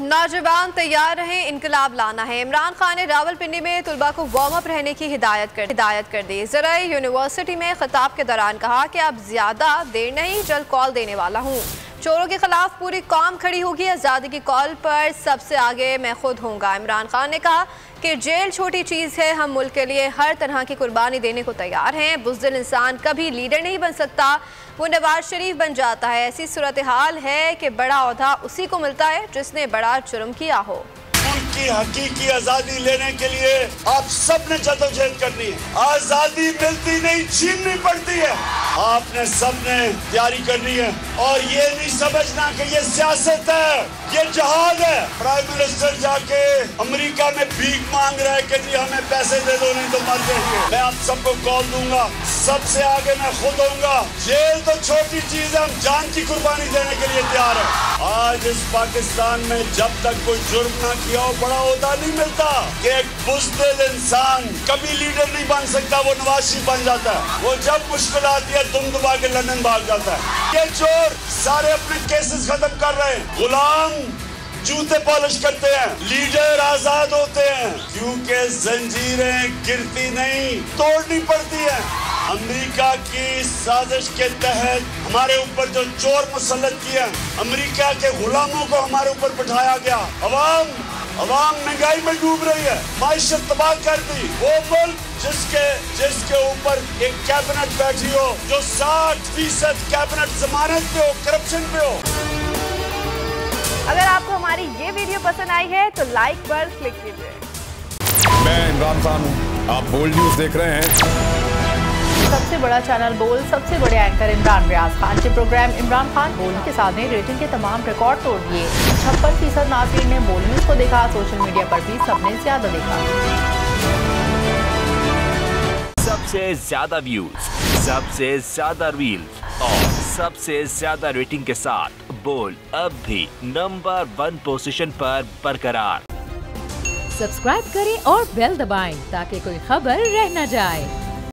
नौजवान तैयार रहे, इनकलाब लाना है। इमरान खान ने रावलपिंडी में तुलबा को वार्म अप रहने की हिदायत कर दी। ज़राई यूनिवर्सिटी में खिताब के दौरान कहा कि अब ज्यादा देर नहीं, जल्द कॉल देने वाला हूँ। चोरों के खिलाफ पूरी कौम खड़ी होगी। आज़ादी की कॉल पर सबसे आगे मैं खुद होऊंगा। इमरान खान ने कहा कि जेल छोटी चीज़ है, हम मुल्क के लिए हर तरह की कुर्बानी देने को तैयार हैं। बुज़दिल इंसान कभी लीडर नहीं बन सकता, वो नवाज शरीफ बन जाता है। ऐसी सूरत हाल है कि बड़ा ओहदा उसी को मिलता है जिसने बड़ा जुर्म किया हो। उनकी हकीकी आजादी लेने के लिए आप सब ने जदोजहद करनी है। आजादी मिलती नहीं, छीननी पड़ती है। आपने सब ने तैयारी करनी है और ये नहीं समझना कि ये सियासत है, ये जहाद है। प्राइम मिनिस्टर जाके अमेरिका में भीख मांग रहा है कि जी हमें पैसे दे दो, नहीं तो मर जाएंगे। मैं आप सबको कॉल दूंगा, सबसे आगे मैं खुद होऊंगा। जेल तो छोटी चीज है, हम जान की कुर्बानी देने के लिए तैयार है। आज इस पाकिस्तान में जब तक कोई जुर्म ना किया हो, बड़ा ओहदा नहीं मिलता कि एक बुज़दिल इंसान कभी लीडर नहीं बन सकता, वो नवाज शरीफ बन जाता है। वो जब मुश्किल आती है दुम दुबा के लंदन भाग जाता है। ये चोर सारे अपने केसेस खत्म कर रहे हैं, गुलाम जूते पॉलिश करते हैं, लीडर आजाद होते हैं, क्योंकि जंजीरें गिरती नहीं, तोड़नी पड़ती है। अमेरिका की साजिश के तहत हमारे ऊपर जो चोर मुसल्लत किए, अमेरिका के गुलामों को हमारे ऊपर बिठाया गया। अवाम महंगाई में डूब रही है, माइशत तबाह कर दी। वो मुल्क जिसके ऊपर एक कैबिनेट बैठी हो जो 60% कैबिनेट जमानत पे हो, करप्शन पे हो। अगर आपको हमारी ये वीडियो पसंद आई है तो लाइक पर क्लिक कीजिए। मैं इमरान खान हूँ, आप बोल्ड न्यूज देख रहे हैं। सबसे बड़ा चैनल बोल, सबसे बड़े एंकर इमरान रियाज खान के प्रोग्राम इमरान खान बोल के साथ ने रेटिंग के तमाम रिकॉर्ड तोड़ दिए। 56% नाज़रीन ने बोल न्यूज को देखा। सोशल मीडिया पर भी सबने ज्यादा देखा। सबसे ज्यादा व्यूज, सबसे ज्यादा रील्स और सबसे ज्यादा रेटिंग के साथ बोल अब भी नंबर 1 पोजीशन पर बरकरार। सब्सक्राइब करें और बेल दबाएं ताकि कोई खबर रह न जाए।